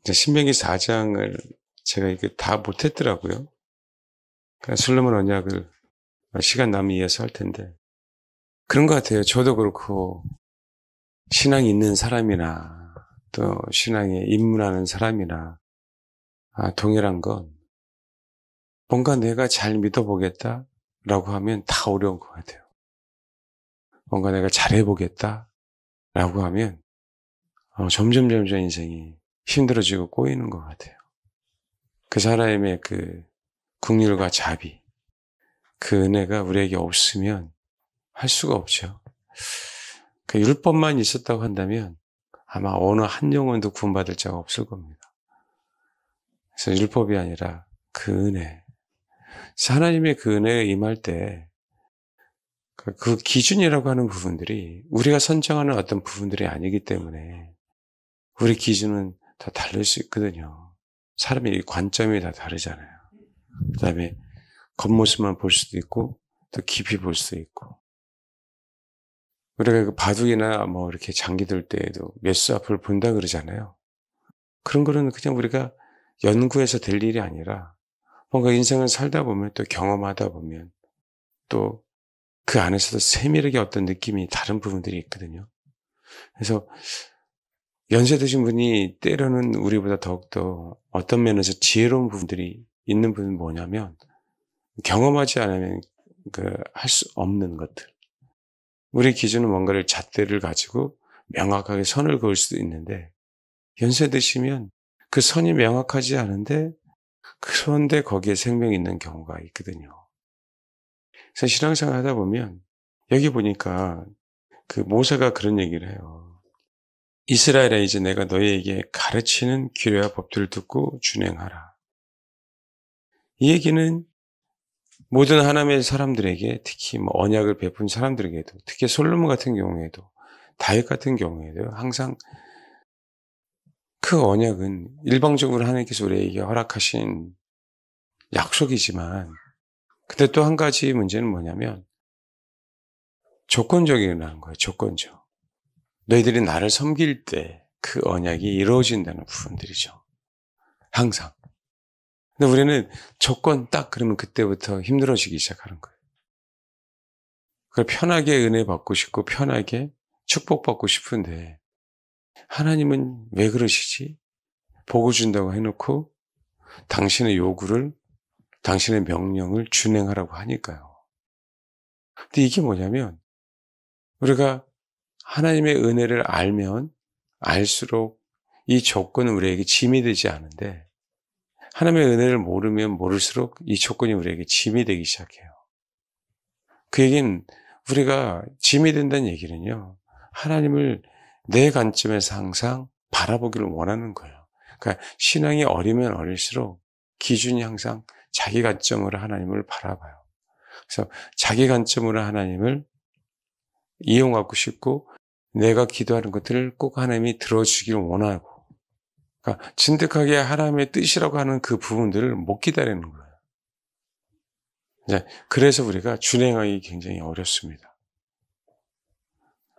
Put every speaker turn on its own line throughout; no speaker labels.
이제 신명기 4장을 제가 이게 다 못했더라고요. 그러니까 솔로몬 언약을 시간 남이 이어서 할 텐데. 그런 것 같아요. 저도 그렇고, 신앙이 있는 사람이나, 또 신앙에 입문하는 사람이나, 동일한 건, 뭔가 내가 잘 믿어보겠다라고 하면 다 어려운 것 같아요. 뭔가 내가 잘해보겠다라고 하면, 점점 인생이 힘들어지고 꼬이는 것 같아요. 그 사람의 그 긍휼과 자비, 그 은혜가 우리에게 없으면 할 수가 없죠. 그 율법만 있었다고 한다면 아마 어느 한 영혼도 구원받을 자가 없을 겁니다. 그래서 율법이 아니라 그 은혜, 하나님의 그 은혜에 임할 때 그 기준이라고 하는 부분들이 우리가 선정하는 어떤 부분들이 아니기 때문에 우리 기준은 다 다를 수 있거든요. 사람의 관점이 다 다르잖아요. 그 다음에 겉모습만 볼 수도 있고 또 깊이 볼 수도 있고, 우리가 그 바둑이나 뭐 이렇게 장기 들 때에도 몇 수 앞을 본다 그러잖아요. 그런 거는 그냥 우리가 연구해서 될 일이 아니라 뭔가 인생을 살다 보면 또 경험하다 보면 또 그 안에서도 세밀하게 어떤 느낌이 다른 부분들이 있거든요. 그래서 연세 드신 분이 때로는 우리보다 더욱더 어떤 면에서 지혜로운 부분들이 있는 분은 뭐냐면, 경험하지 않으면 할 수 없는 것들. 우리 기준은 뭔가를 잣대를 가지고 명확하게 선을 그을 수도 있는데, 연세 드시면 그 선이 명확하지 않은데 그런데 거기에 생명이 있는 경우가 있거든요. 그래서 신앙생활 하다 보면 여기 보니까 그 모세가 그런 얘기를 해요. 이스라엘아, 이제 내가 너희에게 가르치는 규례와 법들을 듣고 준행하라. 이 얘기는 모든 하나님의 사람들에게, 특히 언약을 베푼 사람들에게도, 특히 솔로몬 같은 경우에도, 다윗 같은 경우에도 항상 그 언약은 일방적으로 하나님께서 우리에게 허락하신 약속이지만, 근데 또 한 가지 문제는 뭐냐면 조건적이라는 거예요. 조건적. 너희들이 나를 섬길 때 그 언약이 이루어진다는 부분들이죠. 항상. 근데 우리는 조건 딱 그러면 그때부터 힘들어지기 시작하는 거예요. 그걸 편하게 은혜 받고 싶고 편하게 축복받고 싶은데, 하나님은 왜 그러시지? 복을 준다고 해놓고 당신의 요구를, 당신의 명령을 준행하라고 하니까요. 근데 이게 뭐냐면, 우리가 하나님의 은혜를 알면 알수록 이 조건은 우리에게 짐이 되지 않은데, 하나님의 은혜를 모르면 모를수록 이 조건이 우리에게 짐이 되기 시작해요. 그 얘기는, 우리가 짐이 된다는 얘기는요, 하나님을 내 관점에서 항상 바라보기를 원하는 거예요. 그러니까 신앙이 어리면 어릴수록 기준이 항상 자기 관점으로 하나님을 바라봐요. 그래서 자기 관점으로 하나님을 이용하고 싶고, 내가 기도하는 것들을 꼭 하나님이 들어주기를 원하고, 그러니까 진득하게 하나님의 뜻이라고 하는 그 부분들을 못 기다리는 거예요. 그래서 우리가 준행하기 굉장히 어렵습니다.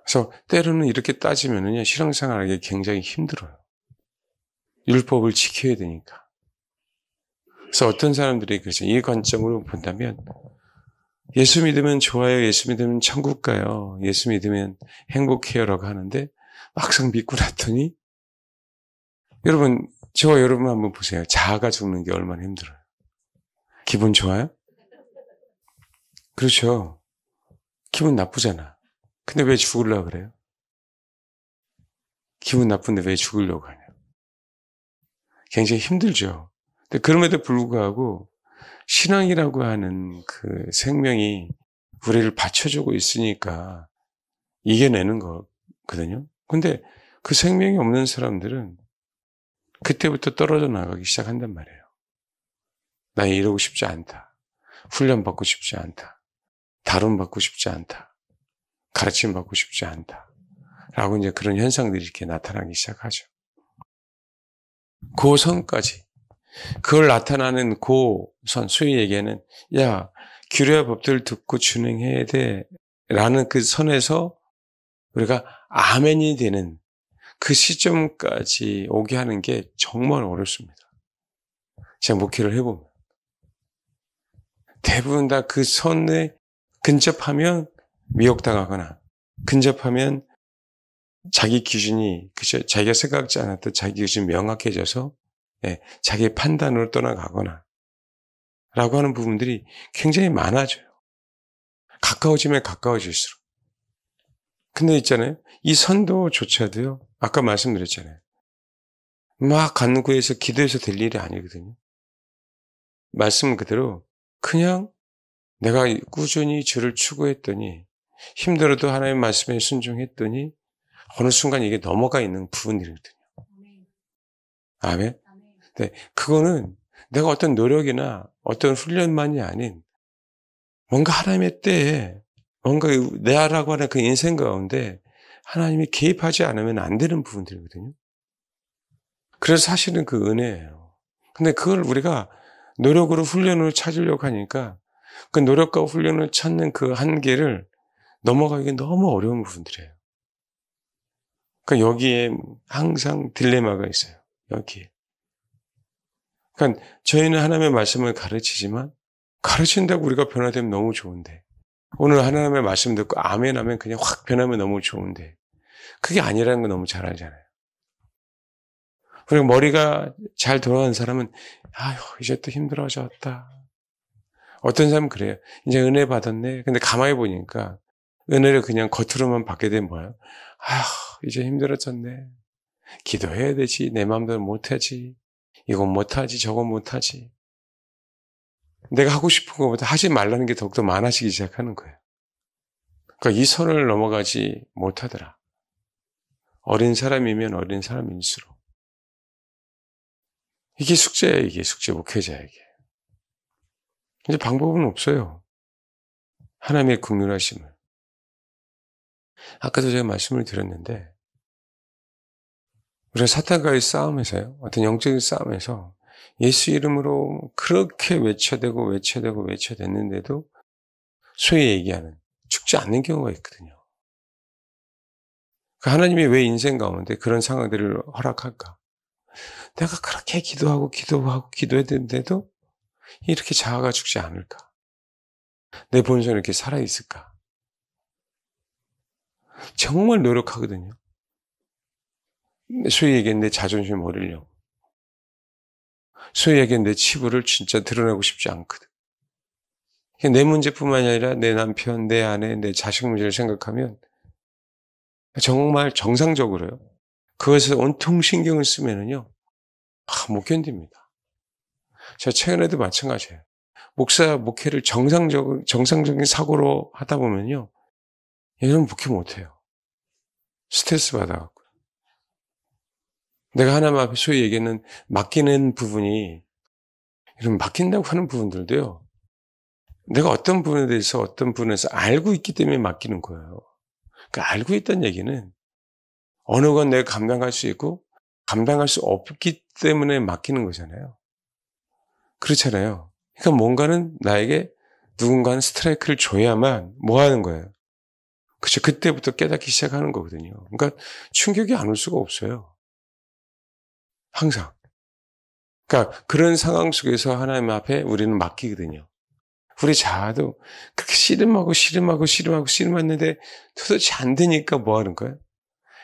그래서 때로는 이렇게 따지면은요, 신앙생활하기 굉장히 힘들어요. 율법을 지켜야 되니까. 그래서 어떤 사람들이 그렇죠. 이 관점으로 본다면, 예수 믿으면 좋아요, 예수 믿으면 천국 가요, 예수 믿으면 행복해요라고 하는데, 막상 믿고 났더니, 여러분, 저와 여러분 한번 보세요. 자아가 죽는 게 얼마나 힘들어요. 기분 좋아요? 그렇죠. 기분 나쁘잖아. 근데 왜 죽으려고 그래요? 기분 나쁜데 왜 죽으려고 하냐? 굉장히 힘들죠. 근데 그럼에도 불구하고 신앙이라고 하는 그 생명이 우리를 받쳐주고 있으니까 이겨내는 거거든요. 근데 그 생명이 없는 사람들은 그때부터 떨어져 나가기 시작한단 말이에요. 나 이러고 싶지 않다. 훈련 받고 싶지 않다. 다룸 받고 싶지 않다. 가르침 받고 싶지 않다. 라고 이제 그런 현상들이 이렇게 나타나기 시작하죠. 그 선까지. 그걸 나타나는 그 선, 소위 얘기하는, 야, 규례와 법들을 듣고 준행해야 돼. 라는 그 선에서 우리가 아멘이 되는, 그 시점까지 오게 하는 게 정말 어렵습니다. 제가 목회를 해보면. 대부분 다 그 선에 근접하면 미혹당하거나, 근접하면 자기 기준이, 그죠? 자기가 생각지 않았던 자기 기준이 명확해져서, 자기의 판단으로 떠나가거나, 라고 하는 부분들이 굉장히 많아져요. 가까워지면 가까워질수록. 근데 있잖아요. 이 선도조차도요, 아까 말씀드렸잖아요. 막 간구해서 기도해서 될 일이 아니거든요. 말씀 그대로 그냥 내가 꾸준히 주를 추구했더니 힘들어도 하나님의 말씀에 순종했더니 어느 순간 이게 넘어가 있는 부분들이거든요. 아멘? 네, 그거는 내가 어떤 노력이나 어떤 훈련만이 아닌 뭔가 하나님의 때에 뭔가 내라고 하는 그 인생 가운데 하나님이 개입하지 않으면 안 되는 부분들이거든요. 그래서 사실은 그 은혜예요. 근데 그걸 우리가 노력으로 훈련으로 찾으려고 하니까 그 노력과 훈련을 찾는 그 한계를 넘어가기 너무 어려운 부분들이에요. 그러니까 여기에 항상 딜레마가 있어요. 여기에. 그러니까 저희는 하나님의 말씀을 가르치지만 가르친다고 우리가 변화되면 너무 좋은데 오늘 하나님의 말씀 듣고 아멘 하면 그냥 확 변하면 너무 좋은데 그게 아니라는 거 너무 잘 알잖아요. 그리고 머리가 잘 돌아가는 사람은 아휴 이제 또 힘들어졌다. 어떤 사람은 그래요. 이제 은혜 받았네. 근데 가만히 보니까 은혜를 그냥 겉으로만 받게 되면 뭐예요? 아휴 이제 힘들어졌네. 기도해야 되지. 내 마음대로 못하지. 이건 못하지. 저건 못하지. 내가 하고 싶은 것보다 하지 말라는 게 더욱더 많아지기 시작하는 거예요. 그러니까 이 선을 넘어가지 못하더라. 어린 사람이면 어린 사람일수록. 이게 숙제예요. 이게 숙제 목회자에게. 이제 방법은 없어요. 하나님의 긍휼하심을. 아까도 제가 말씀을 드렸는데 우리가 사탄과의 싸움에서요. 어떤 영적인 싸움에서 예수 이름으로 그렇게 외쳐댔는데도 소위 얘기하는 죽지 않는 경우가 있거든요. 하나님이 왜 인생 가운데 그런 상황들을 허락할까? 내가 그렇게 기도했는데도 이렇게 자아가 죽지 않을까? 내 본성이 이렇게 살아있을까? 정말 노력하거든요. 소위 얘기하는 내 자존심 버리려고. 소위 얘기하는 내 치부를 진짜 드러내고 싶지 않거든. 내 문제뿐만 아니라 내 남편, 내 아내, 내 자식 문제를 생각하면 정말 정상적으로요. 그것에 온통 신경을 쓰면은요. 못 견딥니다. 제가 최근에도 마찬가지예요. 목회를 정상적인 사고로 하다 보면요. 얘는 목회 못해요. 스트레스 받아갖고. 내가 하나님 앞에 소위 얘기하는 맡기는 부분이, 이런 맡긴다고 하는 부분들도요. 내가 어떤 부분에서 알고 있기 때문에 맡기는 거예요. 그러니까 알고 있다는 얘기는 어느 건 내가 감당할 수 있고 감당할 수 없기 때문에 맡기는 거잖아요. 그렇잖아요. 그러니까 뭔가는 나에게 누군가는 스트라이크를 줘야만 뭐 하는 거예요. 그렇죠. 그때부터 깨닫기 시작하는 거거든요. 그러니까 충격이 안 올 수가 없어요. 항상. 그러니까 그런 상황 속에서 하나님 앞에 우리는 맡기거든요. 우리 자아도 그렇게 씨름했는데 도대체 안 되니까 뭐 하는 거예요?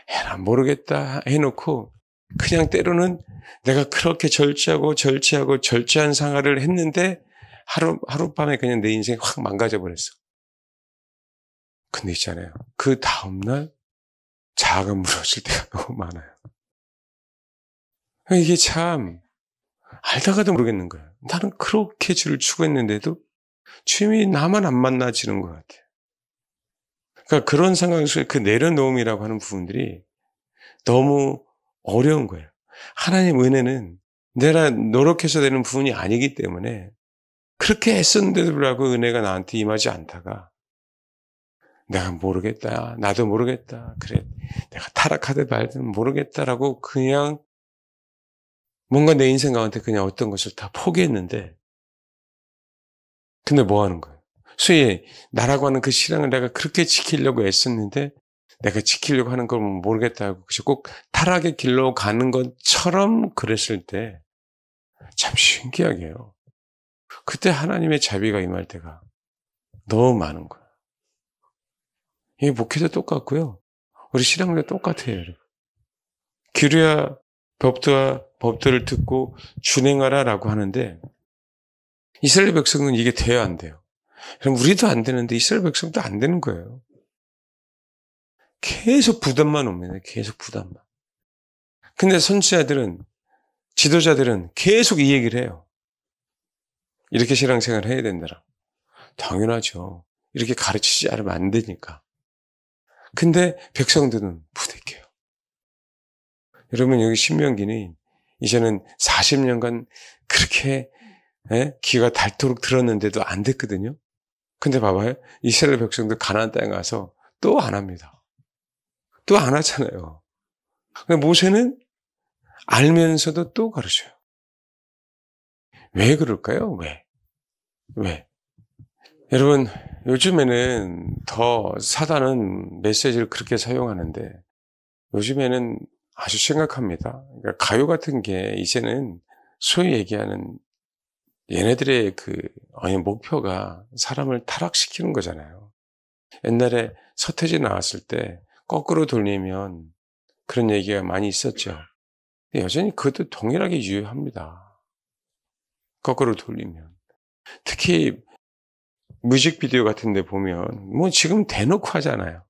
에라 모르겠다 해놓고 그냥 때로는 내가 그렇게 절제한 생활을 했는데 하룻밤에 그냥 내 인생이 확 망가져 버렸어. 근데 있잖아요. 그 다음날 자아가 무너질 때가 너무 많아요. 이게 참 알다가도 모르겠는 거예요. 나는 그렇게 주를 추구했는데도 주님이 나만 안 만나지는 것 같아요. 그러니까 그런 상황 속에 그 내려놓음이라고 하는 부분들이 너무 어려운 거예요. 하나님 은혜는 내가 노력해서 되는 부분이 아니기 때문에 그렇게 애썼는데도 불구하고 은혜가 나한테 임하지 않다가 내가 모르겠다. 나도 모르겠다. 그래. 내가 타락하든 말든 모르겠다라고 그냥 뭔가 내 인생 가운데 그냥 어떤 것을 다 포기했는데 근데 뭐 하는 거예요? 소위 나라고 하는 그 신앙을 내가 그렇게 지키려고 애썼는데 내가 지키려고 하는 걸 모르겠다고 그래서 꼭 타락의 길로 가는 것처럼 그랬을 때 참 신기하게요. 그때 하나님의 자비가 임할 때가 너무 많은 거예요. 이 목회도 똑같고요. 우리 신앙도 똑같아요, 여러분. 규례와 법들을 듣고 준행하라라고 하는데 이스라엘 백성은 이게 돼야 안 돼요. 그럼 우리도 안 되는데 이스라엘 백성도 안 되는 거예요. 계속 부담만 옵니다. 계속 부담만. 근데 선지자들은, 지도자들은 계속 이 얘기를 해요. 이렇게 신앙생활을 해야 된다라. 당연하죠. 이렇게 가르치지 않으면 안 되니까. 근데 백성들은 부대껴요. 여러분 여기 신명기는 이제는 40년간 그렇게 귀가 닳도록 들었는데도 안 됐거든요. 근데 봐봐요. 이스라엘 백성들 가나안 땅에 가서 또 안 합니다. 또 안 하잖아요. 근데 모세는 알면서도 또 가르쳐요. 왜 그럴까요? 왜? 여러분 요즘에는 더 사단은 메시지를 그렇게 사용하는데 요즘에는 아주 심각합니다. 그러니까 가요 같은 게 이제는 소위 얘기하는 얘네들의 목표가 사람을 타락시키는 거잖아요. 옛날에 서태지 나왔을 때 거꾸로 돌리면 그런 얘기가 많이 있었죠. 근데 여전히 그것도 동일하게 유효합니다. 거꾸로 돌리면. 특히 뮤직비디오 같은 데 보면 뭐 지금 대놓고 하잖아요.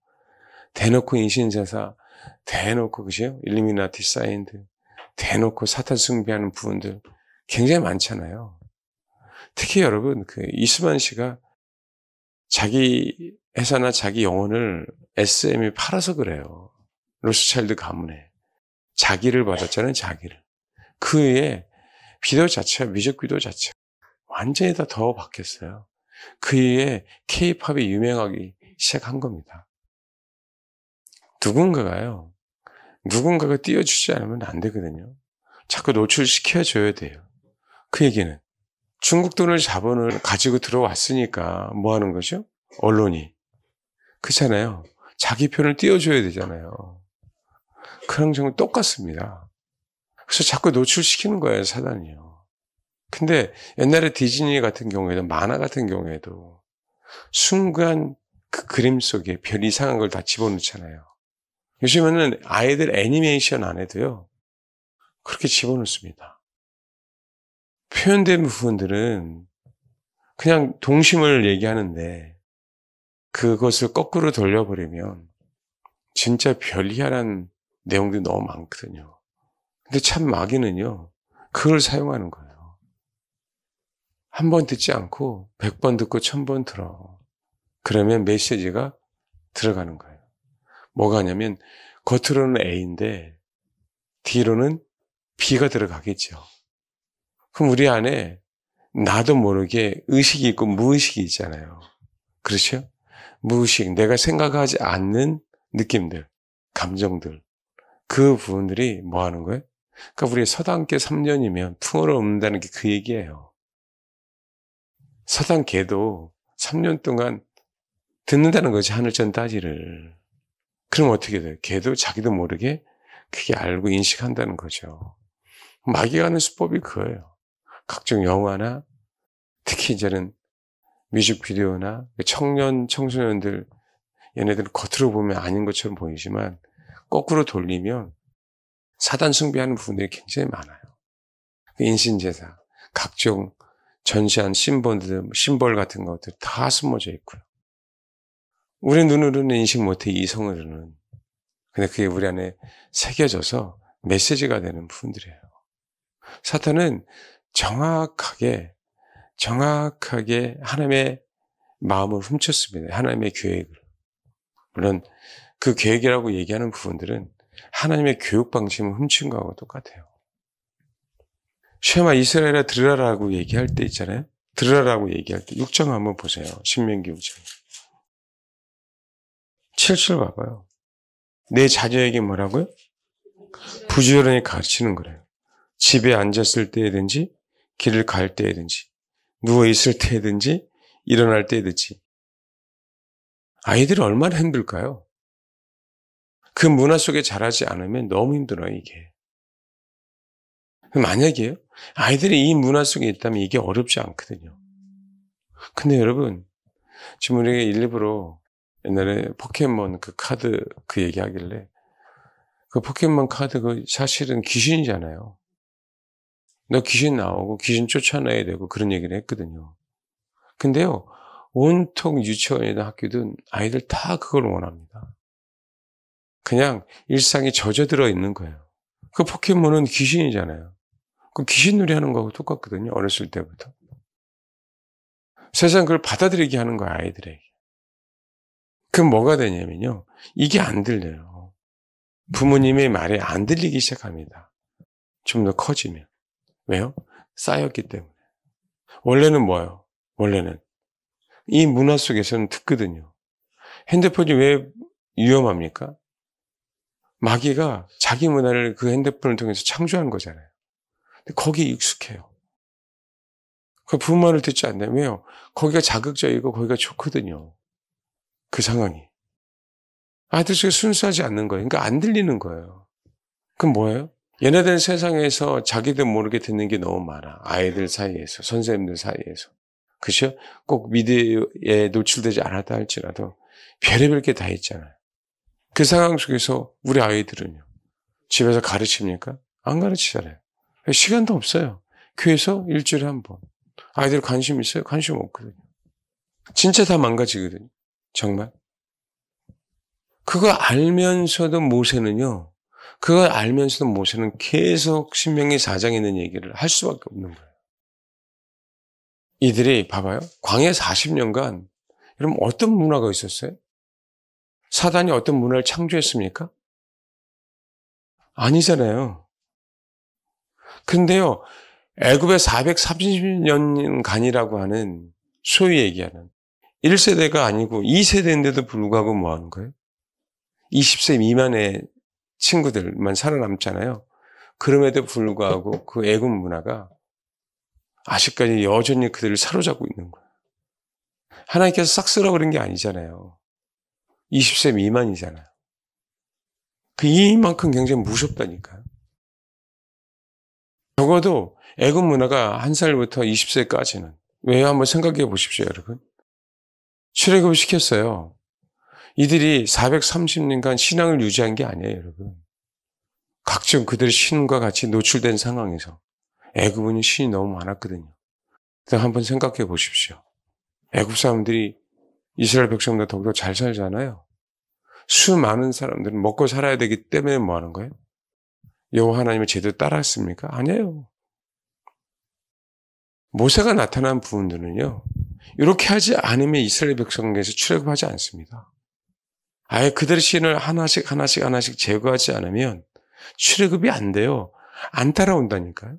대놓고 인신제사, 대놓고 그죠? 일루미나티 사인드, 대놓고 사탄 숭배하는 부분들 굉장히 많잖아요. 특히 여러분 이스만 씨가 자기 회사나 자기 영혼을 SM이 팔아서 그래요. 로스차일드 가문에 자기를 받았잖아요. 자기를. 그 후에 비디오 자체가 뮤직비디오 자체가 완전히 다 더 바뀌었어요. 그 이후에 K-팝이 유명하기 시작한 겁니다. 누군가가 띄워주지 않으면 안 되거든요. 자꾸 노출시켜줘야 돼요. 그 얘기는 중국 돈을 자본을 가지고 들어왔으니까 뭐 하는 거죠? 언론이. 그렇잖아요. 자기 편을 띄워줘야 되잖아요. 그런 점은 똑같습니다. 그래서 자꾸 노출시키는 거예요, 사단이요. 근데 옛날에 디즈니 같은 경우에도 만화 같은 경우에도 순간 그 그림 속에 별 이상한 걸 다 집어넣잖아요. 요즘에는 아이들 애니메이션 안에도요. 그렇게 집어넣습니다. 표현된 부분들은 그냥 동심을 얘기하는데 그것을 거꾸로 돌려버리면 진짜 별희한한 내용들이 너무 많거든요. 근데 참 마귀는요. 그걸 사용하는 거예요. 한 번 듣지 않고 100번 듣고 1000번 들어. 그러면 메시지가 들어가는 거예요. 뭐가 하냐면 겉으로는 A인데 뒤로는 B가 들어가겠죠. 그럼 우리 안에 나도 모르게 의식이 있고 무의식이 있잖아요. 그렇죠? 무의식, 내가 생각하지 않는 느낌들, 감정들, 그 부분들이 뭐 하는 거예요? 그러니까 우리 서당계 3년이면 풍어를 얻는다는 게 그 얘기예요. 서당계도 3년 동안 듣는다는 거지, 하늘전 따지를. 그럼 어떻게 돼요? 걔도 자기도 모르게 그게 알고 인식한다는 거죠. 마귀가 하는 수법이 그거예요. 각종 영화나 특히 이제는 뮤직비디오나 청소년들 얘네들은 겉으로 보면 아닌 것처럼 보이지만 거꾸로 돌리면 사단 숭배하는 부분들이 굉장히 많아요. 인신제사, 각종 전시한 심벌 같은 것들 다 숨어져 있고요. 우리 눈으로는 인식 못해 이성으로는. 근데 그게 우리 안에 새겨져서 메시지가 되는 부분들이에요. 사탄은 정확하게 하나님의 마음을 훔쳤습니다. 하나님의 계획을. 물론 그 계획이라고 얘기하는 부분들은 하나님의 교육 방식을 훔친 거하고 똑같아요. 쉐마 이스라엘아 들으라라고 얘기할 때 있잖아요. 들으라라고 얘기할 때 6장 한번 보세요. 신명기 6장. 7절 봐봐요. 내 자녀에게 뭐라고요? 부지런히 가르치는 거래요. 집에 앉았을 때든지 길을 갈 때든지 누워있을 때든지 일어날 때든지. 아이들이 얼마나 힘들까요? 그 문화 속에 자라지 않으면 너무 힘들어요, 이게. 만약에요, 아이들이 이 문화 속에 있다면 이게 어렵지 않거든요. 근데 여러분, 지금 우리가 일부러 옛날에 포켓몬 그 카드 그 얘기하길래 그 포켓몬 카드 그 사실은 귀신이잖아요. 너 귀신 나오고 귀신 쫓아내야 되고 그런 얘기를 했거든요. 근데요, 온통 유치원이든 학교든 아이들 다 그걸 원합니다. 그냥 일상에 젖어들어 있는 거예요. 그 포켓몬은 귀신이잖아요. 그 귀신놀이 하는 거하고 똑같거든요. 어렸을 때부터. 세상 그걸 받아들이게 하는 거야, 아이들에게. 그럼 뭐가 되냐면요, 이게 안 들려요. 부모님의 말이 안 들리기 시작합니다. 좀 더 커지면. 왜요? 쌓였기 때문에. 원래는 뭐예요? 원래는 이 문화 속에서는 듣거든요. 핸드폰이 왜 위험합니까? 마귀가 자기 문화를 그 핸드폰을 통해서 창조한 거잖아요. 근데 거기에 익숙해요. 그 부모 말을 듣지 않나요? 왜요? 거기가 자극적이고 거기가 좋거든요. 그 상황이. 아이들 속에 순수하지 않는 거예요. 그러니까 안 들리는 거예요. 그럼 뭐예요? 얘네들 세상에서 자기들 모르게 듣는 게 너무 많아. 아이들 사이에서, 선생님들 사이에서. 그죠? 꼭 미디어에 노출되지 않았다 할지라도 별의별 게 다 있잖아요. 그 상황 속에서 우리 아이들은요, 집에서 가르칩니까? 안 가르치잖아요. 시간도 없어요. 교회에서 일주일에 한 번. 아이들 관심 있어요? 관심 없거든요. 진짜 다 망가지거든요. 정말. 그거 알면서도 모세는요, 그걸 알면서도 모세는 계속 신명기 4장에 있는 얘기를 할 수밖에 없는 거예요. 이들이 봐봐요. 광야 40년간 여러분 어떤 문화가 있었어요? 사단이 어떤 문화를 창조했습니까? 아니잖아요. 근데요, 애굽의 430년간이라고 하는 소위 얘기하는 1세대가 아니고 2세대인데도 불구하고 뭐 하는 거예요? 20세 미만의 친구들만 살아남잖아요. 그럼에도 불구하고 그 애굽 문화가 아직까지 여전히 그들을 사로잡고 있는 거예요. 하나님께서 싹 쓸어버린 게 아니잖아요. 20세 미만이잖아요. 그 이만큼 굉장히 무섭다니까요. 적어도 애굽 문화가 1살부터 20세까지는 왜요? 한번 생각해 보십시오, 여러분. 출애굽을 시켰어요. 이들이 430년간 신앙을 유지한 게 아니에요, 여러분. 각종 그들의 신과 같이 노출된 상황에서 애굽은 신이 너무 많았거든요. 한번 생각해 보십시오. 애굽 사람들이 이스라엘 백성보다 더욱더 잘 살잖아요. 수많은 사람들은 먹고 살아야 되기 때문에 뭐 하는 거예요? 여호와 하나님을 제대로 따랐습니까? 아니에요. 모세가 나타난 부분들은요, 이렇게 하지 않으면 이스라엘 백성에게서 출애굽하지 않습니다. 아예 그들의 신을 하나씩 제거하지 않으면 출애굽이 안 돼요. 안 따라온다니까요.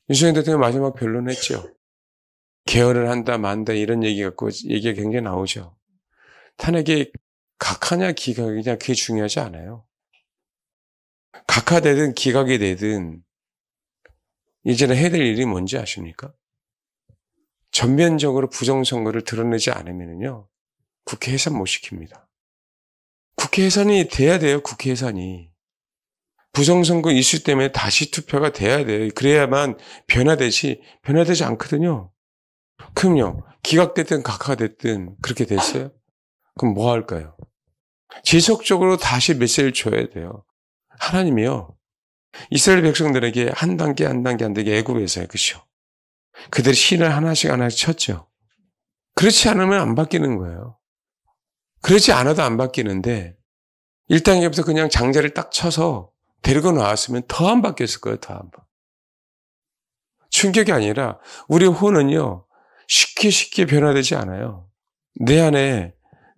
유승현 대통령 마지막 변론했죠. 개헌을 한다 만다 이런 얘기가 굉장히 나오죠. 탄핵이 각하냐 기각이냐 그게 중요하지 않아요. 각하되든 기각이 되든 이제는 해야 될 일이 뭔지 아십니까? 전면적으로 부정선거를 드러내지 않으면요, 국회 해산 못 시킵니다. 국회 해산이 돼야 돼요. 국회 해산이. 부정선거 이슈 때문에 다시 투표가 돼야 돼요. 그래야만 변화되지 않거든요. 그럼요, 기각됐든 각하됐든 그렇게 됐어요? 그럼 뭐 할까요? 지속적으로 다시 메시지를 줘야 돼요. 하나님이요, 이스라엘 백성들에게 한 단계 애굽에서요, 그렇죠? 그들이 신을 하나씩 쳤죠. 그렇지 않으면 안 바뀌는 거예요. 그렇지 않아도 안 바뀌는데 1단계부터 그냥 장자를 딱 쳐서 데리고 나왔으면 더 안 바뀌었을 거예요. 더 안 바뀌었을. 충격이 아니라 우리 혼은요, 쉽게 변화되지 않아요. 내 안에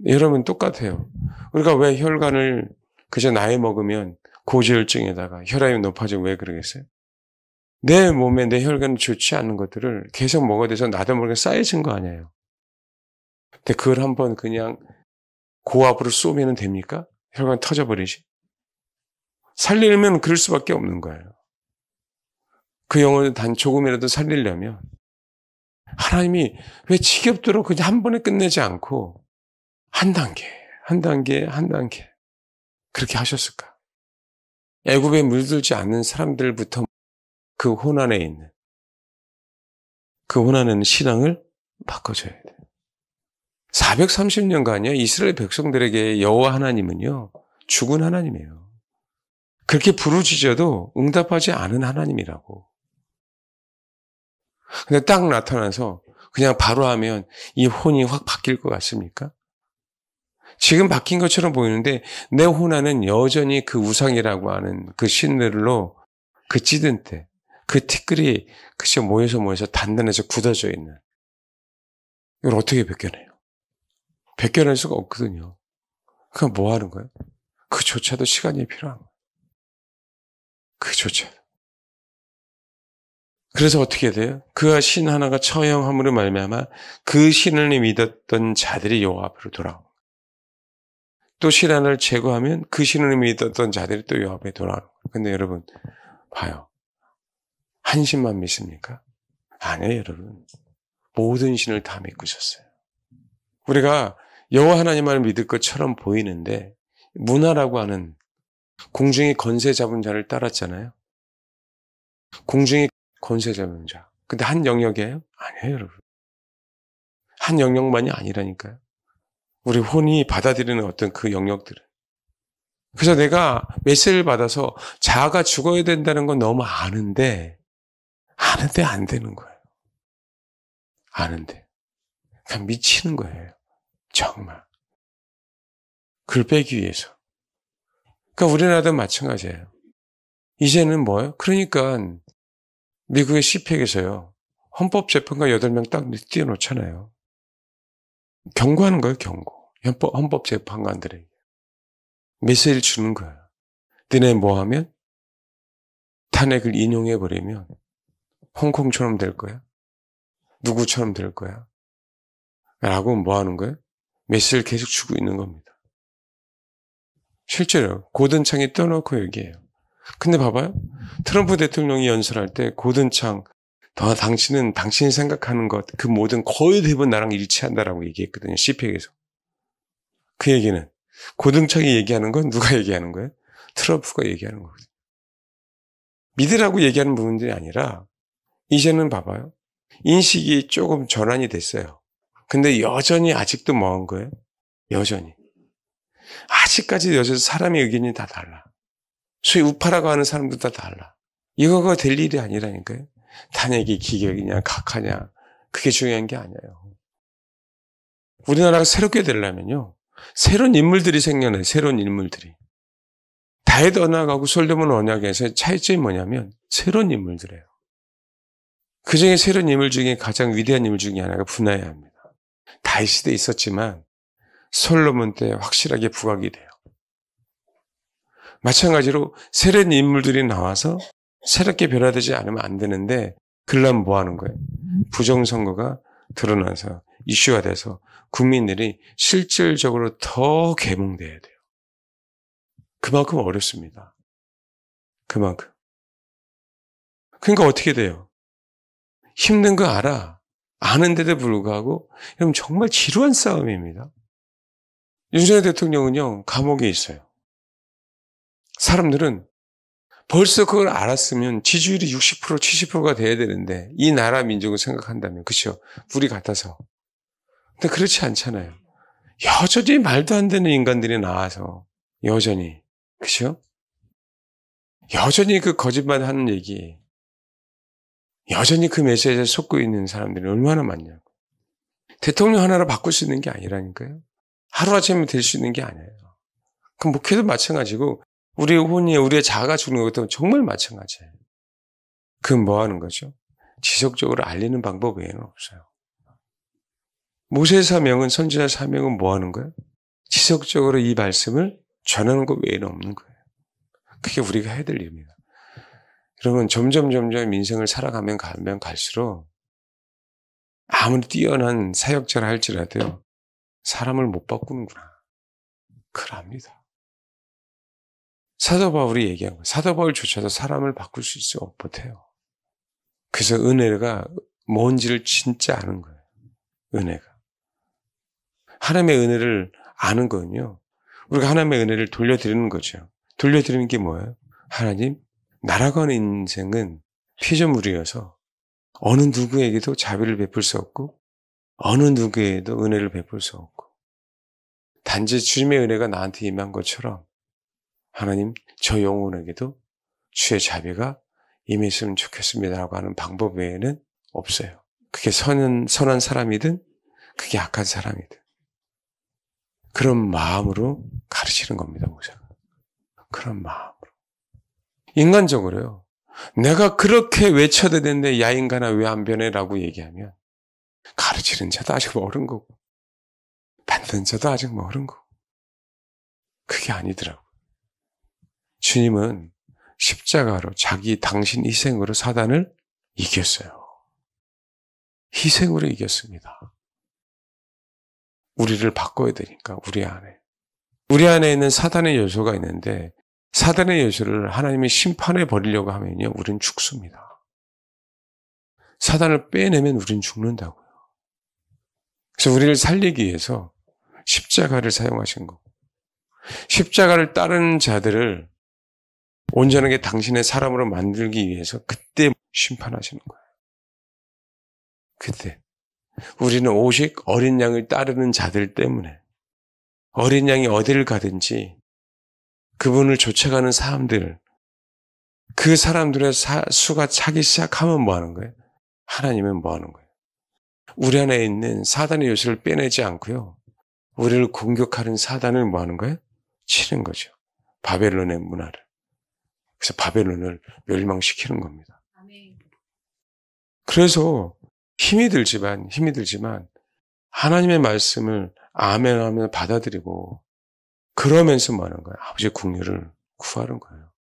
여러분 똑같아요. 우리가 왜 혈관을 그저 나이 먹으면 고지혈증에다가 혈압이 높아지고 왜 그러겠어요? 내 몸에 내 혈관이 좋지 않은 것들을 계속 먹어야 돼서 나도 모르게 쌓여진 거 아니에요. 근데 그걸 한번 그냥 고압으로 쏘면 됩니까? 혈관 터져버리지. 살리려면 그럴 수밖에 없는 거예요. 그 영혼을 단 조금이라도 살리려면 하나님이 왜 지겹도록 그냥 한 번에 끝내지 않고 한 단계 그렇게 하셨을까? 애굽에 물들지 않는 사람들부터 그 혼안에 있는, 그 혼안에 있는 신앙을 바꿔줘야 돼요. 430년간요, 이스라엘 백성들에게 여호와 하나님은요, 죽은 하나님이에요. 그렇게 부르짖어도 응답하지 않은 하나님이라고. 근데 딱 나타나서 그냥 바로 하면 이 혼이 확 바뀔 것 같습니까? 지금 바뀐 것처럼 보이는데 내 혼안은 여전히 그 우상이라고 하는 그 신들로 그 찌든 때, 그 티끌이 그저 모여서 단단해서 굳어져 있는. 이걸 어떻게 벗겨내요? 벗겨낼 수가 없거든요. 그럼 뭐 하는 거예요? 그조차도 시간이 필요한 거예요. 그조차도. 그래서 어떻게 돼요? 그가 신 하나가 처형함으로 말미암아 그 신을 믿었던 자들이 여호와 앞으로 돌아오고 또 신 하나를 제거하면 그 신을 믿었던 자들이 또 여호와 앞에 돌아오는 거예요. 근데 여러분 봐요. 한 신만 믿습니까? 아니에요, 여러분. 모든 신을 다 믿고 있었어요. 우리가 여호와 하나님만을 믿을 것처럼 보이는데 문화라고 하는 공중의 권세 잡은 자를 따랐잖아요. 공중의 권세 잡은 자. 근데 한 영역이에요? 아니에요, 여러분. 한 영역만이 아니라니까요. 우리 혼이 받아들이는 어떤 그 영역들은. 그래서 내가 메시지를 받아서 자아가 죽어야 된다는 건 너무 아는데 안 되는 거예요. 아는데. 그냥 미치는 거예요. 정말. 그걸 빼기 위해서. 그러니까 우리나라도 마찬가지예요. 이제는 뭐예요? 그러니까 미국의 CPEC에서요. 헌법재판관 8명 딱 띄워놓잖아요. 경고하는 거예요, 경고. 헌법재판관들에게. 메시지를 주는 거예요. 너네 뭐 하면? 탄핵을 인용해버리면 홍콩처럼 될 거야? 누구처럼 될 거야? 라고 뭐 하는 거예요? 메시지를 계속 주고 있는 겁니다. 실제로 고든창이 떠놓고 얘기해요. 근데 봐봐요. 트럼프 대통령이 연설할 때 고든창 당신이 생각하는 것 그 모든 거의 대부분 나랑 일치한다라고 얘기했거든요. CPEC에서. 그 얘기는 고등창이 얘기하는 건 누가 얘기하는 거예요? 트럼프가 얘기하는 거거든요. 믿으라고 얘기하는 부분들이 아니라 이제는 봐봐요. 인식이 조금 전환이 됐어요. 근데 여전히 아직도 뭐한 거예요? 여전히. 아직까지 여전히 사람의 의견이 다 달라. 소위 우파라고 하는 사람도 다 달라. 이거가 될 일이 아니라니까요. 탄핵이 기격이냐 각하냐 그게 중요한 게 아니에요. 우리나라가 새롭게 되려면요. 새로운 인물들이 생겨나요. 새로운 인물들이. 다윗 언약하고 솔로몬 언약에서 차이점이 뭐냐면 새로운 인물들이에요. 그중에 새로운 인물 중에 가장 위대한 인물 중에 하나가 분하야 합니다. 다윗 시대에 있었지만 솔로몬 때 확실하게 부각이 돼요. 마찬가지로 새로운 인물들이 나와서 새롭게 변화되지 않으면 안 되는데 그러려면 뭐 하는 거예요? 부정선거가 드러나서 이슈가 돼서 국민들이 실질적으로 더 계몽돼야 돼요. 그만큼 어렵습니다. 그만큼. 그러니까 어떻게 돼요? 힘든 거 알아. 아는데도 불구하고 여러분 정말 지루한 싸움입니다. 윤석열 대통령은요. 감옥에 있어요. 사람들은 벌써 그걸 알았으면 지지율이 60% 70%가 돼야 되는데 이 나라 민족을 생각한다면 그렇죠? 우리 같아서. 근데 그렇지 않잖아요. 여전히 말도 안 되는 인간들이 나와서 여전히 그렇죠? 여전히 그 거짓말 하는 얘기 여전히 그 메시지에 속고 있는 사람들이 얼마나 많냐고. 대통령 하나로 바꿀 수 있는 게 아니라니까요. 하루아침에 될 수 있는 게 아니에요. 그 목회도 마찬가지고 우리의 혼이 우리의 자아가 죽는 것도 정말 마찬가지예요. 그건 뭐 하는 거죠? 지속적으로 알리는 방법 외에는 없어요. 모세의 사명은 선지자 사명은 뭐 하는 거예요? 지속적으로 이 말씀을 전하는 것 외에는 없는 거예요. 그게 우리가 해야 될 일입니다. 여러분 점점 인생을 살아가면 갈수록 아무리 뛰어난 사역자라 할지라도 사람을 못 바꾸는구나. 그걸 압니다. 사도 바울이 얘기한 거예요. 사도 바울조차도 사람을 바꿀 수 있어 못해요. 그래서 은혜가 뭔지를 진짜 아는 거예요. 은혜가. 하나님의 은혜를 아는 거는요. 우리가 하나님의 은혜를 돌려드리는 거죠. 돌려드리는 게 뭐예요? 하나님, 날아가는 인생은 피조물이어서 어느 누구에게도 자비를 베풀 수 없고 어느 누구에게도 은혜를 베풀 수 없고 단지 주님의 은혜가 나한테 임한 것처럼 하나님, 저 영혼에게도 주의 자비가 임했으면 좋겠습니다라고 하는 방법 외에는 없어요. 그게 선한 사람이든 그게 악한 사람이든 그런 마음으로 가르치는 겁니다, 목사가. 그런 마음으로. 인간적으로요. 내가 그렇게 외쳐대는데 야 인간아 왜 안 변해라고 얘기하면 가르치는 자도 아직 멀은 거고 받는 자도 아직 멀은 거고 그게 아니더라고요. 주님은 십자가로 당신 희생으로 사단을 이겼어요. 희생으로 이겼습니다. 우리를 바꿔야 되니까 우리 안에 있는 사단의 요소가 있는데 사단의 요소를 하나님이 심판해 버리려고 하면요 우린 죽습니다. 사단을 빼내면 우린 죽는다고요. 그래서 우리를 살리기 위해서 십자가를 사용하신 거고 십자가를 따르는 자들을 온전하게 당신의 사람으로 만들기 위해서 그때 심판하시는 거예요. 그때 우리는 오직 어린 양을 따르는 자들 때문에 어린 양이 어디를 가든지 그분을 쫓아가는 사람들, 그 사람들의 수가 차기 시작하면 뭐 하는 거예요? 하나님은 뭐 하는 거예요? 우리 안에 있는 사단의 요소를 빼내지 않고요. 우리를 공격하는 사단을 뭐 하는 거예요? 치는 거죠. 바벨론의 문화를. 그래서 바벨론을 멸망시키는 겁니다. 그래서 힘이 들지만 하나님의 말씀을 아멘하며 받아들이고 그러면서 뭐 하는 거예요? 아버지의 긍휼을 구하는 거예요.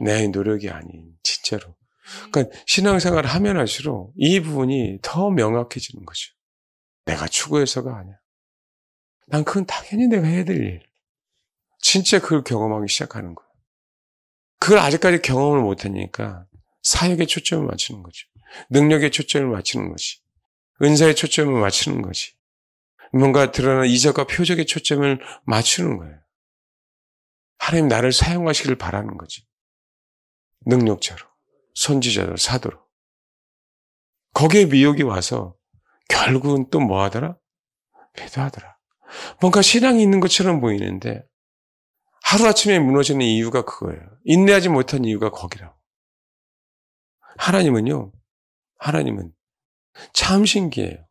내 노력이 아닌 진짜로. 그러니까 신앙생활을 하면 할수록 이 부분이 더 명확해지는 거죠. 내가 추구해서가 아니야. 난 그건 당연히 내가 해야 될 일. 진짜 그걸 경험하기 시작하는 거예요. 그걸 아직까지 경험을 못하니까 사역에 초점을 맞추는 거죠. 능력에 초점을 맞추는 거지. 은사에 초점을 맞추는 거지. 뭔가 드러나는 이적과 표적에 초점을 맞추는 거예요. 하나님 나를 사용하시길 바라는 거지. 능력자로, 선지자로, 사도로. 거기에 미혹이 와서 결국은 또 뭐 하더라? 배도하더라. 뭔가 신앙이 있는 것처럼 보이는데 하루아침에 무너지는 이유가 그거예요. 인내하지 못한 이유가 거기라고. 하나님은 참 신기해요.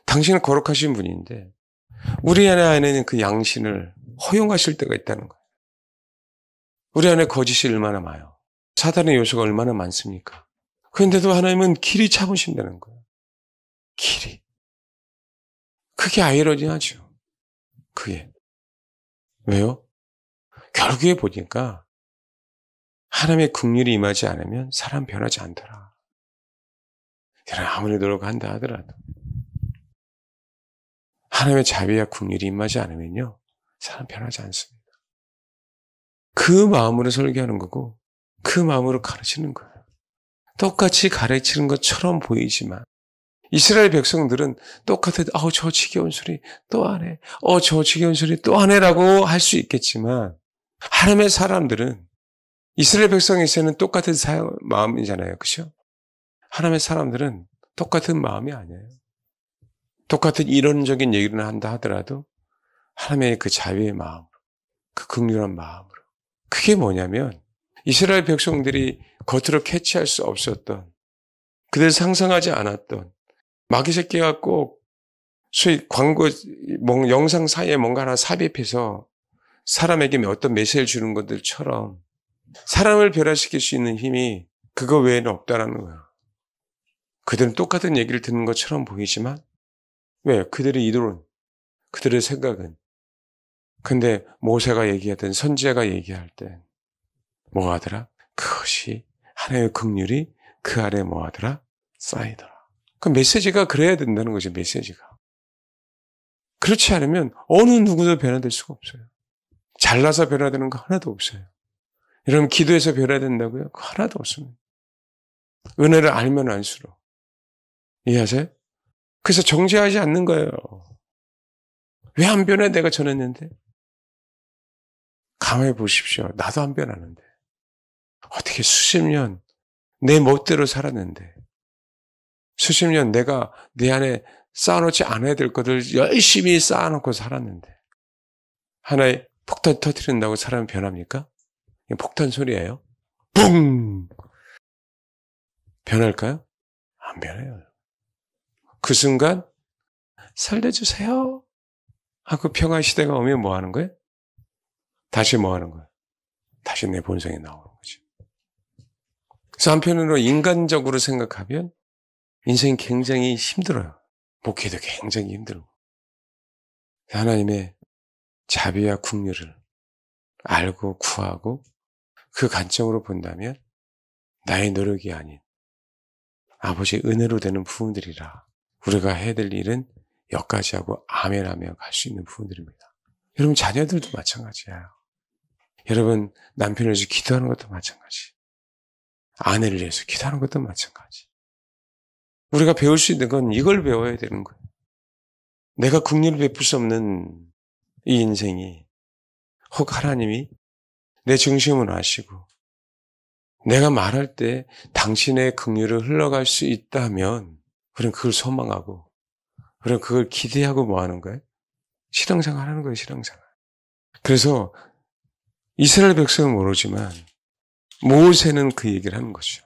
당신은 거룩하신 분인데 우리 안에는 그 양신을 허용하실 때가 있다는 거예요. 우리 안에 거짓이 얼마나 많아요. 사단의 요소가 얼마나 많습니까? 그런데도 하나님은 길이 참으신다는 거예요. 길이. 그게 아이러니하죠. 그게. 왜요? 결국에 보니까 하나님의 긍휼이 임하지 않으면 사람 변하지 않더라. 여러분 아무리 노력한다 하더라도 하나님의 자비와 긍휼이 임하지 않으면요 사람 변하지 않습니다. 그 마음으로 설교하는 거고 그 마음으로 가르치는 거예요. 똑같이 가르치는 것처럼 보이지만 이스라엘 백성들은 똑같은 저 지겨운 소리 또 하네. 저 지겨운 소리 또 하네라고 할 수 있겠지만 하나님의 사람들은 이스라엘 백성에서는 똑같은 마음이잖아요. 그렇죠? 하나님의 사람들은 똑같은 마음이 아니에요. 똑같은 이론적인 얘기를 한다 하더라도 하나님의 그 자비의 마음으로 그 긍휼한 마음으로 그게 뭐냐면 이스라엘 백성들이 겉으로 캐치할 수 없었던 그들 상상하지 않았던 마귀 새끼가 꼭 소위 광고 영상 사이에 뭔가 하나 삽입해서 사람에게 어떤 메시지를 주는 것들처럼 사람을 변화시킬 수 있는 힘이 그거 외에는 없다라는 거예요. 그들은 똑같은 얘기를 듣는 것처럼 보이지만 왜? 그들의 이론은 그들의 생각은 근데 모세가 얘기하든 선지자가 얘기할 때 뭐 하더라? 그것이 하나님의 긍휼이 그 아래 뭐 하더라? 쌓이더라. 그 메시지가 그래야 된다는 거죠. 메시지가. 그렇지 않으면 어느 누구도 변화될 수가 없어요. 잘나서 변화되는 거 하나도 없어요. 여러분 기도해서 변화된다고요? 그거 하나도 없습니다. 은혜를 알면 알수록. 이해하세요? 그래서 정죄하지 않는 거예요. 왜 안 변해? 내가 전했는데. 가만히 보십시오. 나도 안 변하는데. 어떻게 수십 년 내 멋대로 살았는데, 수십 년 내가 내 안에 쌓아놓지 않아야 될 것을 열심히 쌓아놓고 살았는데, 하나의 폭탄 터뜨린다고 사람이 변합니까? 폭탄 소리예요. 뿡! 변할까요? 안 변해요. 그 순간 살려주세요 하고 평화 시대가 오면 뭐 하는 거예요? 다시 뭐 하는 거예요? 다시 내 본성에 나오는 거죠. 그래서 한편으로 인간적으로 생각하면 인생이 굉장히 힘들어요. 목회도 굉장히 힘들고. 하나님의 자비와 긍휼을 알고 구하고 그 관점으로 본다면 나의 노력이 아닌 아버지의 은혜로 되는 부분들이라 우리가 해야 될 일은 여기까지 하고 아멘하며 갈 수 있는 부분들입니다. 여러분 자녀들도 마찬가지예요. 여러분 남편을 위해서 기도하는 것도 마찬가지. 아내를 위해서 기도하는 것도 마찬가지. 우리가 배울 수 있는 건 이걸 배워야 되는 거예요. 내가 긍휼을 베풀 수 없는 이 인생이 혹 하나님이 내 중심으로 하시고 내가 말할 때 당신의 긍휼을 흘러갈 수 있다면 우리는 그걸 소망하고 우리는 그걸 기대하고 뭐 하는 거예요? 신앙생활 하는 거예요. 신앙생활. 그래서 이스라엘 백성은 모르지만 모세는 그 얘기를 하는 거죠.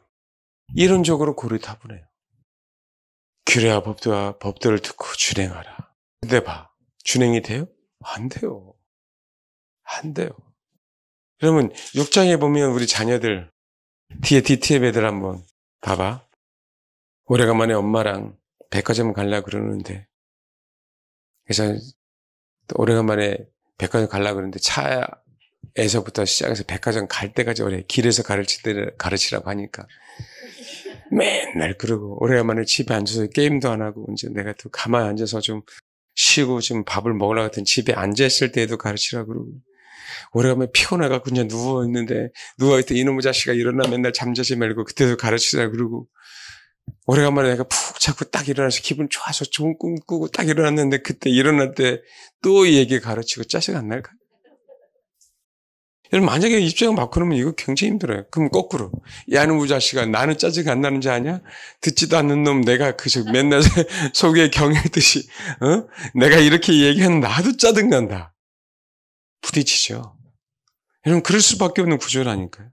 이론적으로 고리타분해요. 규례와 법도를 듣고 준행하라. 근데 봐. 준행이 돼요? 안 돼요. 안 돼요. 여러분 6장에 보면 우리 자녀들 뒤에 DTM 애들 한번 봐봐. 오래간만에 엄마랑 백화점 가려고 그러는데 그래서 오래간만에 백화점 가려고 그러는데 차에서부터 시작해서 백화점 갈 때까지 길에서 가르치라고 하니까 맨날 그러고 오래간만에 집에 앉아서 게임도 안 하고 이제 내가 또 가만히 앉아서 좀 쉬고 좀 밥을 먹으려고 했더니 집에 앉아있을 때에도 가르치라고 그러고 오래간만에 피곤해갖고 그냥 누워있는데 누워있던 이놈의 자식아 일어나 맨날 잠자지 말고 그때도 가르치라고 그러고 오래간만에 내가 푹 자꾸 딱 일어나서 기분 좋아서 좋은 꿈 꾸고 딱 일어났는데 그때 일어날 때 또 이 얘기 가르치고 짜증 안 날까? 여러분 만약에 입장을 바꾸면 이거 굉장히 힘들어요. 그럼 거꾸로 야 이놈의 자식아 나는 짜증 안 나는지 아냐? 듣지도 않는 놈 내가 맨날 속에 경했듯이 내가 이렇게 얘기하면 나도 짜증 난다. 부딪히죠. 여러분 그럴 수밖에 없는 구조라니까요.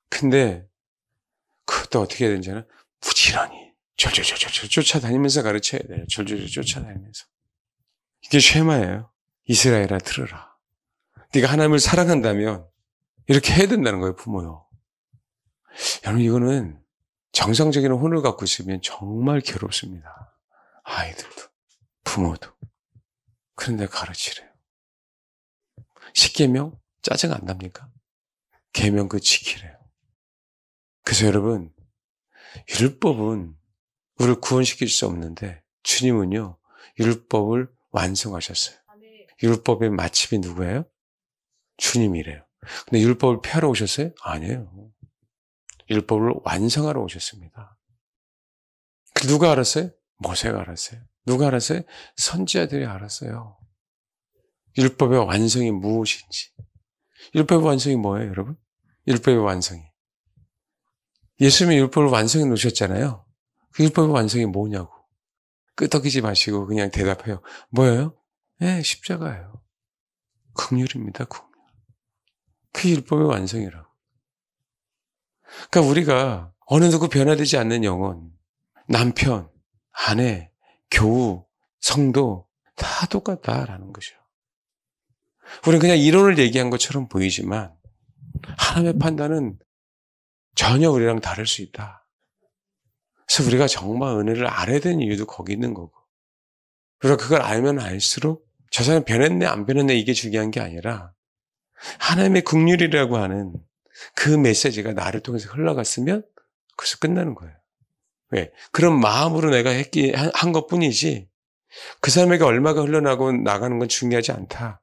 근데 그것도 어떻게 해야 되는지는 부지런히 졸졸 쫓아다니면서 가르쳐야 돼요. 졸졸 쫓아다니면서. 이게 쉐마예요. 이스라엘아 들으라. 네가 하나님을 사랑한다면 이렇게 해야 된다는 거예요. 부모요. 여러분 이거는 정상적인 혼을 갖고 있으면 정말 괴롭습니다. 아이들도 부모도. 그런데 가르치래요. 10계명 짜증 안 납니까? 계명 그 지키래요. 그래서 여러분 율법은 우리를 구원시킬 수 없는데 주님은요 율법을 완성하셨어요. 율법의 마침이 누구예요? 주님이래요. 근데 율법을 폐하러 오셨어요? 아니에요. 율법을 완성하러 오셨습니다. 누가 알았어요? 모세가 알았어요. 누가 알았어요? 선지자들이 알았어요. 율법의 완성이 무엇인지. 율법의 완성이 뭐예요, 여러분? 율법의 완성이. 예수님이 율법을 완성해 놓으셨잖아요. 그 율법의 완성이 뭐냐고. 끄덕이지 마시고 그냥 대답해요. 뭐예요? 네, 십자가예요. 긍휼입니다, 긍휼. 그 율법의 완성이라고. 그러니까 우리가 어느 누구 변화되지 않는 영혼, 남편, 아내, 교우, 성도 다 똑같다라는 거죠. 우리는 그냥 이론을 얘기한 것처럼 보이지만 하나님의 판단은 전혀 우리랑 다를 수 있다. 그래서 우리가 정말 은혜를 알아야 되는 이유도 거기 있는 거고 우리가 그걸 알면 알수록 저 사람이 변했네 안 변했네 이게 중요한 게 아니라 하나님의 긍휼이라고 하는 그 메시지가 나를 통해서 흘러갔으면 그래서 끝나는 거예요. 왜? 그런 마음으로 내가 한 것뿐이지 그 사람에게 얼마가 흘러나가고 나가는 건 중요하지 않다.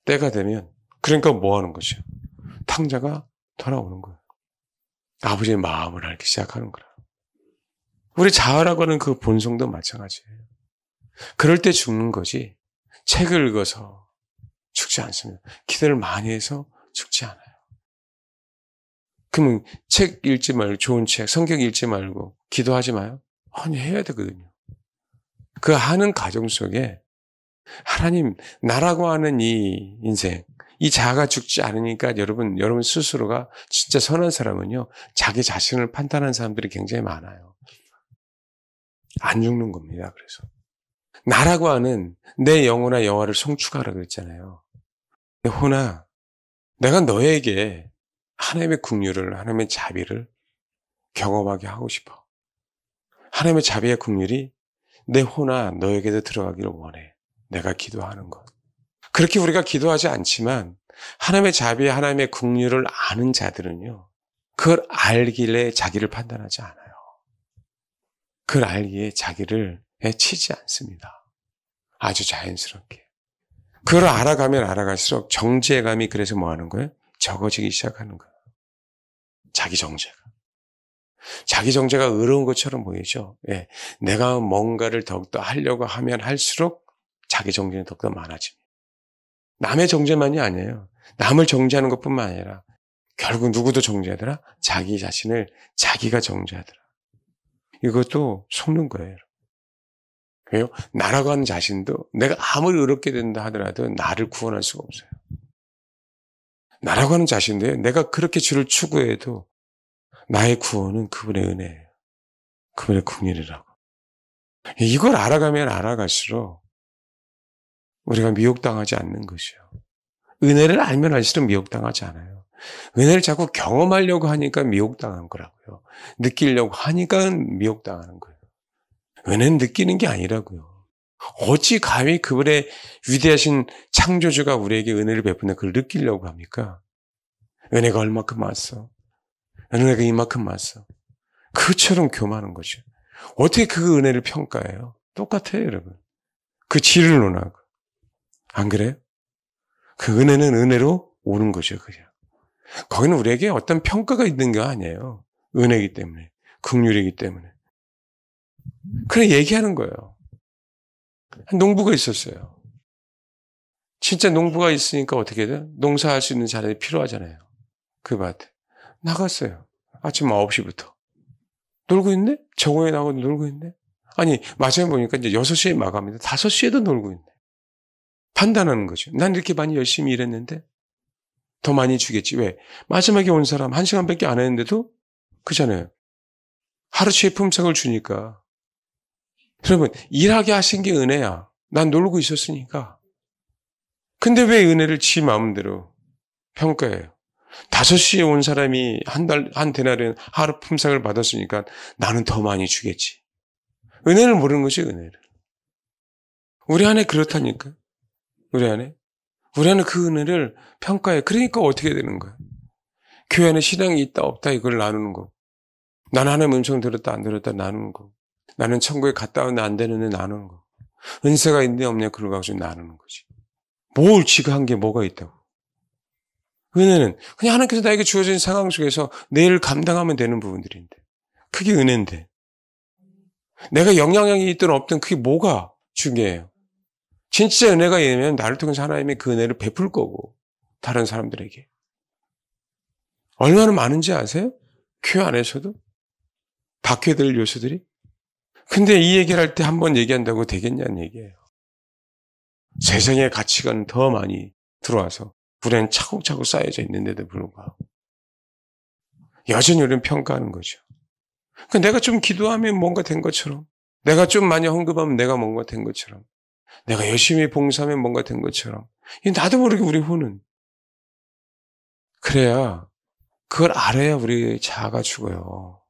때가 되면 그러니까 뭐 하는 거죠? 탕자가 돌아오는 거예요. 아버지의 마음을 알기 시작하는 거라. 우리 자아라고 하는 그 본성도 마찬가지예요. 그럴 때 죽는 거지 책을 읽어서 죽지 않습니다. 기도를 많이 해서 죽지 않아요. 그러면 책 읽지 말고, 좋은 책, 성경 읽지 말고 기도하지 마요? 아니, 해야 되거든요. 그 하는 과정 속에 하나님, 나라고 하는 이 인생, 이 자아가 죽지 않으니까 여러분 스스로가 진짜 선한 사람은요, 자기 자신을 판단하는 사람들이 굉장히 많아요. 안 죽는 겁니다, 그래서. 나라고 하는 내 영혼아 여호와를 송축하라 그랬잖아요. 호나, 내가 너에게 하나님의 긍휼을, 하나님의 자비를 경험하게 하고 싶어. 하나님의 자비의 긍휼이 내 호나 너에게도 들어가기를 원해. 내가 기도하는 것. 그렇게 우리가 기도하지 않지만 하나님의 자비, 하나님의 긍휼을 아는 자들은요, 그걸 알길래 자기를 판단하지 않아요. 그걸 알기에 자기를 치지 않습니다. 아주 자연스럽게. 그걸 알아가면 알아갈수록 정죄감이 그래서 뭐 하는 거예요? 적어지기 시작하는 거예요. 자기 정죄가. 자기 정죄가 의로운 것처럼 보이죠? 예. 내가 뭔가를 더욱더 하려고 하면 할수록 자기 정죄는 더욱더 많아집니다. 남의 정죄만이 아니에요. 남을 정죄하는 것뿐만 아니라 결국 누구도 정죄하더라? 자기 자신을 자기가 정죄하더라. 이것도 속는 거예요. 왜요? 나라고 하는 자신도 내가 아무리 의롭게 된다 하더라도 나를 구원할 수가 없어요. 나라고 하는 자신도요, 내가 그렇게 주를 추구해도 나의 구원은 그분의 은혜예요. 그분의 긍휼이라고. 이걸 알아가면 알아갈수록 우리가 미혹당하지 않는 것이요. 은혜를 알면 알수록 미혹당하지 않아요. 은혜를 자꾸 경험하려고 하니까 미혹당한 거라고요. 느끼려고 하니까 미혹당하는 거예요. 은혜는 느끼는 게 아니라고요. 어찌 감히 그분의 위대하신 창조주가 우리에게 은혜를 베푸는 그걸 느끼려고 합니까? 은혜가 얼마큼 많았어. 은혜가 이만큼 많았어. 그처럼 교만한 거죠. 어떻게 그 은혜를 평가해요? 똑같아요, 여러분. 그 질을 논하고. 안 그래요? 그 은혜는 은혜로 오는 거죠, 그냥. 거기는 우리에게 어떤 평가가 있는 게 아니에요. 은혜이기 때문에. 긍휼이기 때문에. 그냥 얘기하는 거예요. 농부가 있었어요. 진짜 농부가 있으니까 어떻게 돼요? 농사할 수 있는 사람이 필요하잖아요. 그 밭에. 나갔어요. 아침 9시부터. 놀고 있네? 정오에 나가고 놀고 있네? 아니, 마지막에 보니까 이제 6시에 마감인데 5시에도 놀고 있네. 판단하는 거죠. 난 이렇게 많이 열심히 일했는데 더 많이 주겠지. 왜? 마지막에 온 사람 1시간밖에 안 했는데도 그잖아요. 하루치의 품삯을 주니까. 여러분, 일하게 하신 게 은혜야. 난 놀고 있었으니까. 근데 왜 은혜를 지 마음대로 평가해요? 5시에 온 사람이 한 데나리온 하루 품삯을 받았으니까 나는 더 많이 주겠지. 은혜를 모르는 것이 은혜를. 우리 안에 그렇다니까. 우리 안에 그 은혜를 평가해. 그러니까 어떻게 되는 거야? 교회 안에 신앙이 있다 없다 이걸 나누는 거. 나는 하나님 음성 들었다 안 들었다 나누는 거. 나는 천국에 갔다 왔는데 안 되는데 나누는 거. 은혜가 있냐 없냐 그걸 가지고 나누는 거지. 뭘 지가 한 게 뭐가 있다고. 은혜는 그냥 하나님께서 나에게 주어진 상황 속에서 내 일을 감당하면 되는 부분들인데 그게 은혜인데 내가 영향력이 있든 없든 그게 뭐가 중요해요. 진짜 은혜가 있으면 나를 통해서 하나님의 그 은혜를 베풀 거고 다른 사람들에게. 얼마나 많은지 아세요? 교회 안에서도 바뀌어야 될 요소들이. 근데 이 얘기를 할 때 한 번 얘기한다고 되겠냐는 얘기예요. 세상의 가치관은 더 많이 들어와서 불에는 차곡차곡 쌓여져 있는데도 불구하고 여전히 우리는 평가하는 거죠. 그러니까 내가 좀 기도하면 뭔가 된 것처럼, 내가 좀 많이 헌금하면 내가 뭔가 된 것처럼, 내가 열심히 봉사하면 뭔가 된 것처럼, 나도 모르게 우리 혼은. 그래야, 그걸 알아야 우리 자아가 죽어요.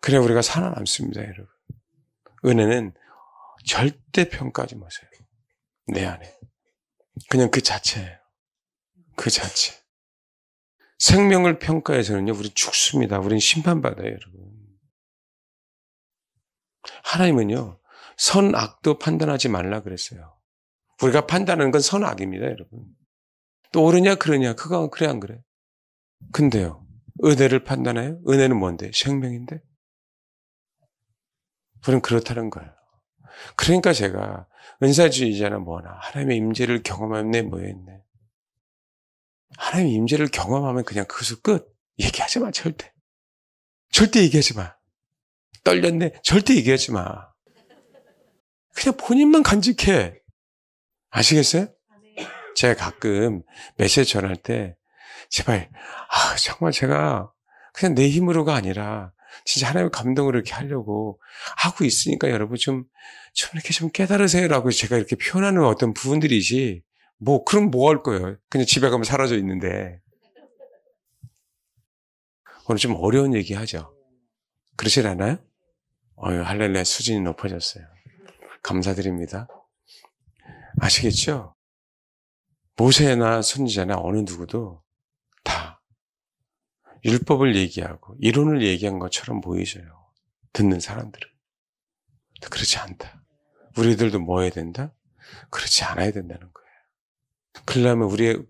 그래야 우리가 살아남습니다, 여러분. 은혜는 절대 평가하지 마세요. 내 안에. 그냥 그 자체예요. 그 자체. 생명을 평가해서는요, 우리 죽습니다. 우리는 심판받아요, 여러분. 하나님은요, 선악도 판단하지 말라 그랬어요. 우리가 판단하는 건 선악입니다, 여러분. 또 옳으냐, 그러냐, 그거 그래, 안 그래? 근데요, 은혜를 판단해요? 은혜는 뭔데? 생명인데? 우리는 그렇다는 거예요. 그러니까 제가 은사주의자나 뭐나 하나님의 임재를 경험했네 뭐였네. 하나님의 임재를 경험하면 그냥 그것을 끝. 얘기하지 마 절대. 절대 얘기하지 마. 떨렸네. 절대 얘기하지 마. 그냥 본인만 간직해. 아시겠어요? 제가 가끔 메시지 전할 때 제발 정말 제가 그냥 내 힘으로가 아니라 진짜 하나님의 감동으로 이렇게 하려고 하고 있으니까 여러분 좀 이렇게 좀 깨달으세요라고 제가 이렇게 표현하는 어떤 부분들이지 그럼 뭐 할 거예요? 그냥 집에 가면 사라져 있는데. 오늘 좀 어려운 얘기 하죠. 그렇지 않아요? 할렐루야 수준이 높아졌어요. 감사드립니다. 아시겠죠? 모세나 선지자나 어느 누구도 다 율법을 얘기하고 이론을 얘기한 것처럼 보이셔요. 듣는 사람들은. 그렇지 않다. 우리들도 뭐 해야 된다? 그렇지 않아야 된다는 거예요.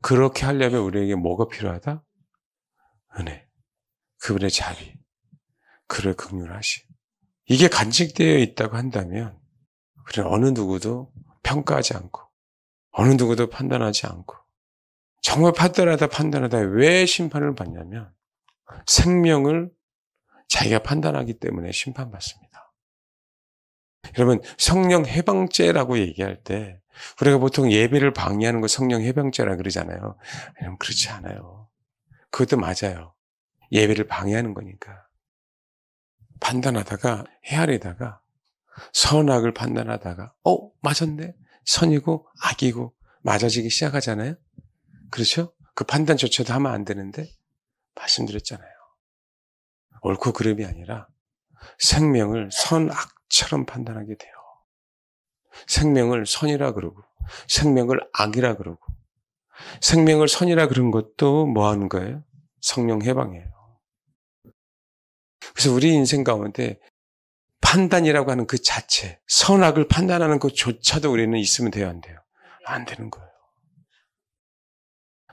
그렇게 하려면 우리에게 뭐가 필요하다? 은혜. 그분의 자비. 그를 긍휼하심. 이게 간직되어 있다고 한다면 우리는 어느 누구도 평가하지 않고 어느 누구도 판단하지 않고 정말 판단하다 왜 심판을 받냐면 생명을 자기가 판단하기 때문에 심판받습니다. 여러분 성령 해방죄라고 얘기할 때 우리가 보통 예배를 방해하는 거 성령 해방죄라 그러잖아요. 여러분 그렇지 않아요. 그것도 맞아요. 예배를 방해하는 거니까. 판단하다가 헤아리다가 선악을 판단하다가 맞았네. 선이고 악이고 맞아지기 시작하잖아요. 그렇죠? 그 판단조차도 하면 안 되는데 말씀드렸잖아요. 옳고 그름이 아니라 생명을 선악처럼 판단하게 돼요. 생명을 선이라 그러고 생명을 악이라 그러고 생명을 선이라 그런 것도 뭐 하는 거예요? 성령 해방이에요. 그래서 우리 인생 가운데 판단이라고 하는 그 자체, 선악을 판단하는 것조차도 우리는 있으면 돼요, 안 돼요? 안 되는 거예요.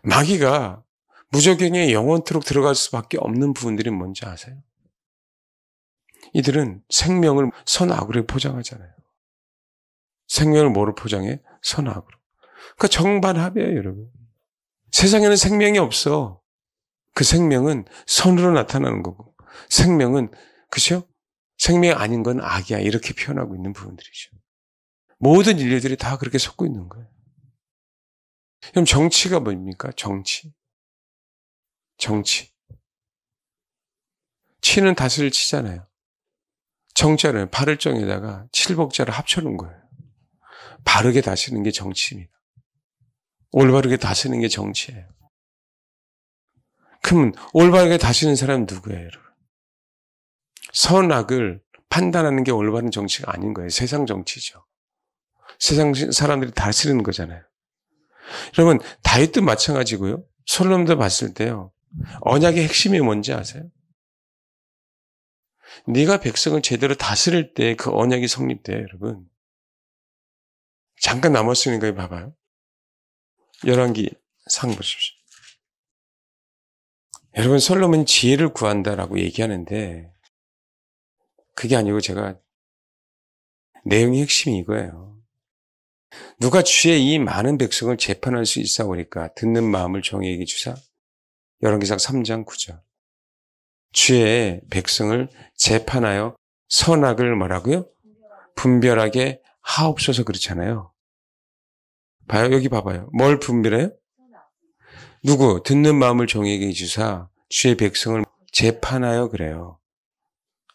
마귀가 무저갱에 영원토록 들어갈 수밖에 없는 부분들이 뭔지 아세요? 이들은 생명을 선악으로 포장하잖아요. 생명을 뭐로 포장해? 선악으로. 그러니까 정반합이에요, 여러분. 세상에는 생명이 없어. 그 생명은 선으로 나타나는 거고 생명은 그죠? 생명이 아닌 건 악이야. 이렇게 표현하고 있는 부분들이죠. 모든 인류들이 다 그렇게 섞고 있는 거예요. 그럼 정치가 뭡니까? 정치. 치는 다스를 치잖아요. 정자는 발을 정에다가 칠복자를 합쳐놓은 거예요. 바르게 다스리는 게 정치입니다. 올바르게 다스리는 게 정치예요. 그러면 올바르게 다스리는 사람은 누구예요, 여러분? 선악을 판단하는 게 올바른 정치가 아닌 거예요. 세상 정치죠. 세상 사람들이 다스리는 거잖아요. 여러분, 다윗도 마찬가지고요. 솔로몬도 봤을 때요. 언약의 핵심이 뭔지 아세요? 네가 백성을 제대로 다스릴 때 그 언약이 성립돼요, 여러분. 잠깐 남았으니까 이거 봐봐요. 열왕기 상 보십시오. 여러분, 솔로몬이 지혜를 구한다라고 얘기하는데 그게 아니고 제가 내용의 핵심이 이거예요. 누가 주의 이 많은 백성을 재판할 수 있사오니까 듣는 마음을 정의에게 주사. 열왕기상 3장 9절. 주의 백성을 재판하여 선악을 뭐라고요? 분별하게 하옵소서 그렇잖아요. 봐요, 여기 봐봐요. 뭘 분별해요? 누구? 듣는 마음을 정의에게 주사 주의 백성을 재판하여 그래요.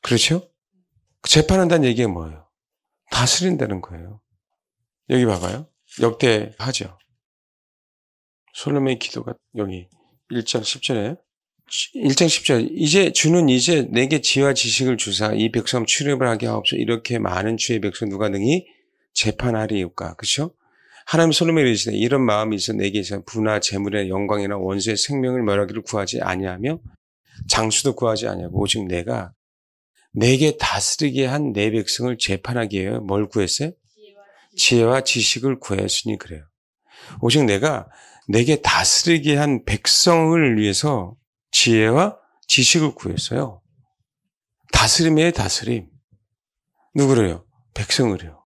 그렇죠? 재판한다는 얘기가 뭐예요? 다스린다는 거예요. 여기 봐봐요. 역대하죠. 솔로몬의 기도가 여기 1장 10절에 1장 10절 이제 주는 이제 내게 지혜와 지식을 주사 이 백성 출입을 하게 하옵소서. 이렇게 많은 주의 백성 누가 능히 재판하리이까. 그렇죠? 하나님 솔로몬이 이르시되 이런 마음이 있어 내게 있어 부나 재물이나 영광이나 원수의 생명을 멸하기를 구하지 아니하며 장수도 구하지 아니하고 오직 내가 내게 다스리게 한 내 백성을 재판하기 위해 뭘 구했어요? 지혜와 지식을 구하였으니 그래요. 오직 내가 내게 다스리게 한 백성을 위해서 지혜와 지식을 구했어요. 다스림의 다스림. 누구를요? 백성을요.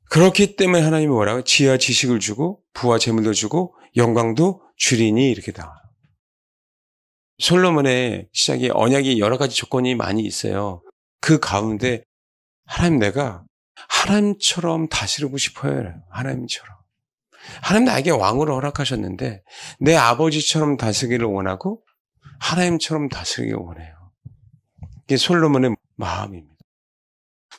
그렇기 때문에 하나님이 뭐라고? 지혜와 지식을 주고 부와 재물도 주고 영광도 주리니 이렇게 나와요. 솔로몬의 시작이 언약이 여러 가지 조건이 많이 있어요. 그 가운데 하나님 내가 하나님처럼 다스리고 싶어요. 하나님처럼. 하나님 나에게 왕으로 허락하셨는데 내 아버지처럼 다스리기를 원하고 하나님처럼 다스리기를 원해요. 이게 솔로몬의 마음입니다.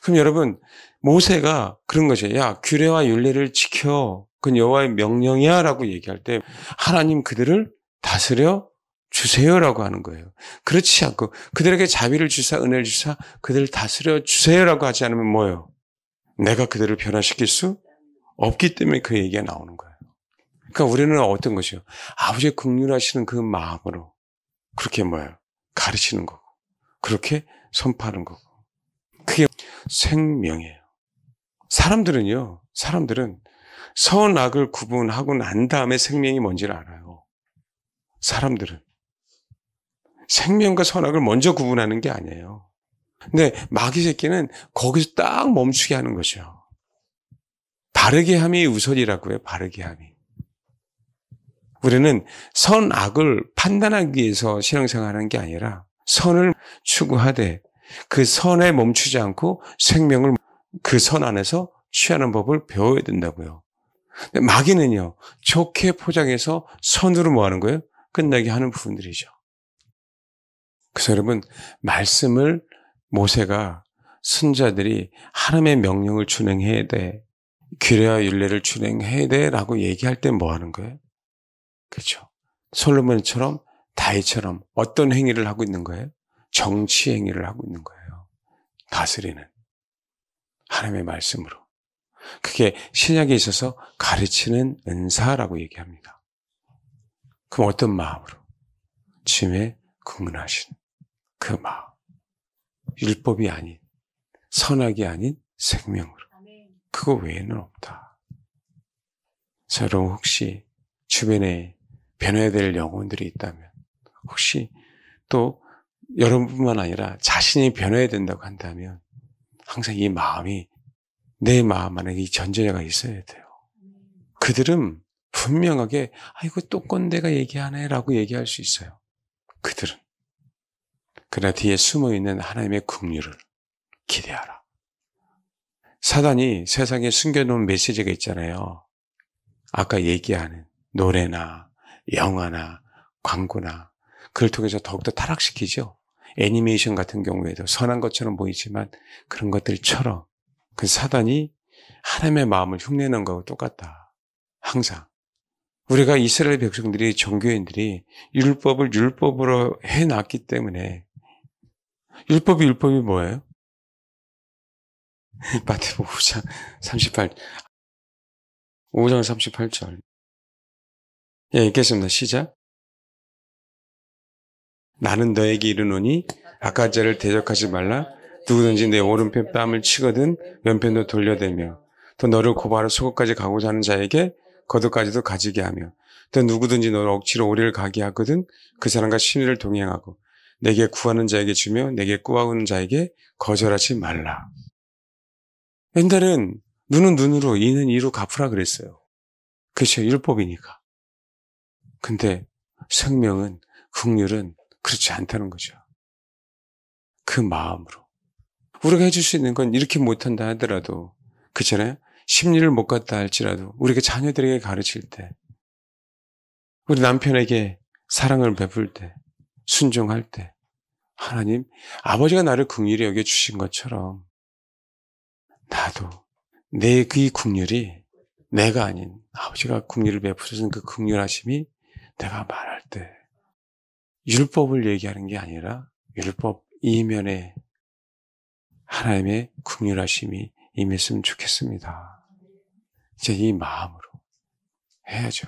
그럼 여러분 모세가 그런 거죠. 야 규례와 율례를 지켜. 그건 여호와의 명령이야 라고 얘기할 때 하나님 그들을 다스려 주세요라고 하는 거예요. 그렇지 않고 그들에게 자비를 주사 은혜를 주사 그들을 다스려 주세요라고 하지 않으면 뭐예요? 내가 그들을 변화시킬 수 없기 때문에 그 얘기가 나오는 거예요. 그러니까 우리는 어떤 것이요? 아버지의 긍휼하시는 그 마음으로 그렇게 뭐예요? 가르치는 거고 그렇게 선포하는 거고 그게 생명이에요. 사람들은 선악을 구분하고 난 다음에 생명이 뭔지를 알아요. 사람들은 생명과 선악을 먼저 구분하는 게 아니에요. 근데 마귀 새끼는 거기서 딱 멈추게 하는 거죠. 바르게 함이 우선이라고요. 바르게 함이. 우리는 선악을 판단하기 위해서 신앙생활하는 게 아니라 선을 추구하되 그 선에 멈추지 않고 생명을 그 선 안에서 취하는 법을 배워야 된다고요. 근데 마귀는요. 좋게 포장해서 선으로 뭐 하는 거예요? 끝나게 하는 부분들이죠. 그래서 여러분 말씀을 모세가 선자들이 하나님의 명령을 준행해야 돼. 규례와 율례를 준행해야 돼 라고 얘기할 때 뭐 하는 거예요? 그렇죠. 솔로몬처럼 다윗처럼 어떤 행위를 하고 있는 거예요? 정치 행위를 하고 있는 거예요. 다스리는 하나님의 말씀으로. 그게 신약에 있어서 가르치는 은사라고 얘기합니다. 그럼 어떤 마음으로? 주님의 긍휼하신 그 마음. 율법이 아닌 선악이 아닌 생명으로. 그거 외에는 없다. 자, 여러분 혹시 주변에 변해야 될 영혼들이 있다면 혹시 또 여러분뿐만 아니라 자신이 변해야 된다고 한다면 항상 이 마음이 내 마음 안에 이 전제가 있어야 돼요. 그들은 분명하게 이거 또 꼰대가 얘기하네 라고 얘기할 수 있어요. 그들은. 그러나 뒤에 숨어있는 하나님의 긍휼을 기대하라. 사단이 세상에 숨겨놓은 메시지가 있잖아요. 아까 얘기하는 노래나 영화나 광고나 그걸 통해서 더욱더 타락시키죠. 애니메이션 같은 경우에도 선한 것처럼 보이지만 그런 것들처럼 그 사단이 하나님의 마음을 흉내내는 거하고 똑같다. 항상. 우리가 이스라엘 백성들이 종교인들이 율법을 율법으로 해놨기 때문에 율법이 뭐예요? 마태복음 5장 38절. 예, 읽겠습니다. 시작. 나는 너에게 이르노니 악한 자를 대적하지 말라. 누구든지 내 오른편 뺨을 치거든 왼편도 돌려대며 또 너를 고발할 속옷까지 가고자 하는 자에게 겉옷까지도 가지게 하며 또 누구든지 너를 억지로 오리를 가게 하거든 그 사람과 심리를 동행하고 내게 구하는 자에게 주며 내게 꾸어오는 자에게 거절하지 말라. 옛날엔 눈은 눈으로 이는 이로 갚으라 그랬어요. 그렇죠. 율법이니까. 근데 생명은 긍휼은 그렇지 않다는 거죠. 그 마음으로. 우리가 해줄 수 있는 건 이렇게 못한다 하더라도 그렇잖아요. 심리를 못 갖다 할지라도 우리가 자녀들에게 가르칠 때 우리 남편에게 사랑을 베풀 때 순종할 때 하나님 아버지가 나를 긍휼히 여겨주신 것처럼 나도 내 그 긍휼이 내가 아닌 아버지가 긍휼을 베푸시는 그 긍휼하심이 내가 말할 때 율법을 얘기하는 게 아니라 율법 이면에 하나님의 긍휼하심이 임했으면 좋겠습니다. 이제 이 마음으로 해야죠.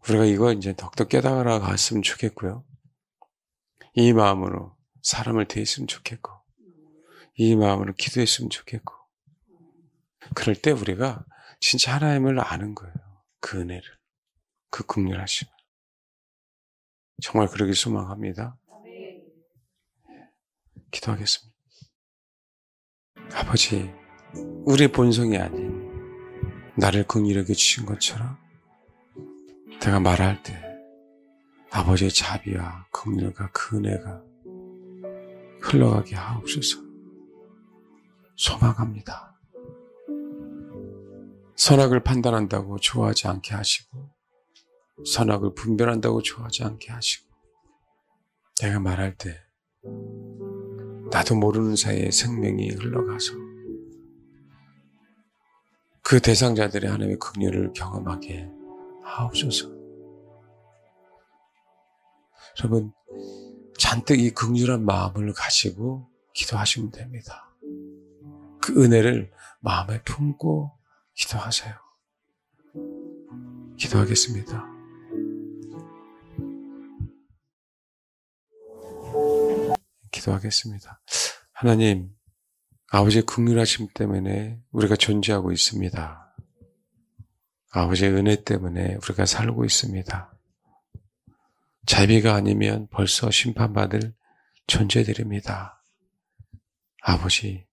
우리가 이거 이제 더욱더 깨달아 갔으면 좋겠고요. 이 마음으로 사람을 대했으면 좋겠고, 이 마음으로 기도했으면 좋겠고, 그럴 때 우리가 진짜 하나님을 아는 거예요. 그 은혜를, 그 긍휼하심을. 정말 그러길 소망합니다. 기도하겠습니다. 아버지, 우리의 본성이 아닌 나를 긍휼히 여겨주신 것처럼 내가 말할 때 아버지의 자비와 긍휼과 그 은혜가 흘러가게 하옵소서. 소망합니다. 선악을 판단한다고 좋아하지 않게 하시고 선악을 분별한다고 좋아하지 않게 하시고 내가 말할 때 나도 모르는 사이에 생명이 흘러가서 그 대상자들이 하나님의 긍휼을 경험하게 하옵소서. 여러분, 잔뜩 이 긍휼한 마음을 가지고 기도하시면 됩니다. 그 은혜를 마음에 품고 기도하세요. 기도하겠습니다. 기도하겠습니다. 하나님, 아버지의 긍휼하심 때문에 우리가 존재하고 있습니다. 아버지의 은혜 때문에 우리가 살고 있습니다. 자비가 아니면 벌써 심판받을 존재들입니다. 아버지,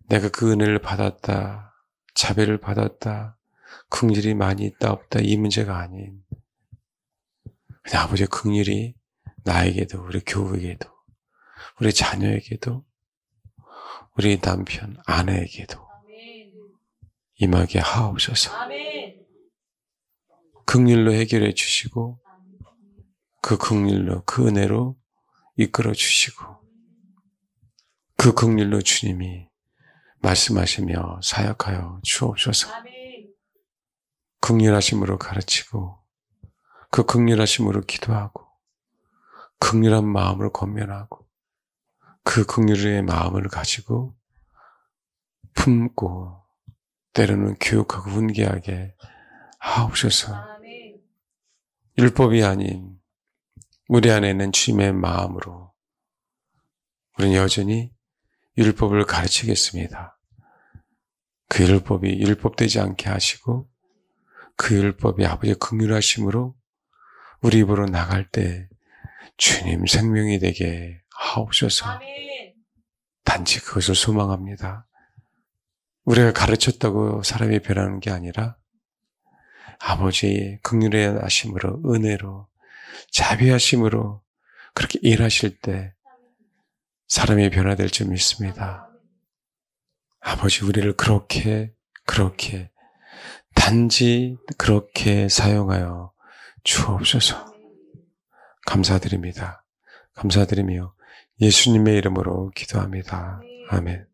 내가 그 은혜를 받았다, 자비를 받았다, 긍휼이 많이 있다 없다 이 문제가 아닌 그냥 아버지의 긍휼이 나에게도 우리 교우에게도 우리 자녀에게도 우리 남편, 아내에게도 임하게 하옵소서. 긍휼로 해결해 주시고 그 긍휼로 그 은혜로 이끌어 주시고 그 긍휼로 주님이 말씀하시며 사역하여 주옵소서. 긍휼하심으로 가르치고 그 긍휼하심으로 기도하고 긍휼한 마음을 권면하고 그 긍휼의 마음을 가지고 품고 때로는 교육하고 훈계하게 하옵소서. 율법이 아닌 우리 안에 있는 주님의 마음으로 우리는 여전히 율법을 가르치겠습니다. 그 율법이 율법되지 않게 하시고 그 율법이 아버지의 긍휼하심으로 우리 입으로 나갈 때 주님 생명이 되게 하옵소서. 단지 그것을 소망합니다. 우리가 가르쳤다고 사람이 변하는 게 아니라 아버지의 긍휼의 하심으로 은혜로 자비하심으로 그렇게 일하실 때 사람이 변화될 줄 믿습니다. 아버지 우리를 그렇게 단지 그렇게 사용하여 주옵소서. 감사드립니다. 감사드리며 예수님의 이름으로 기도합니다. 아멘.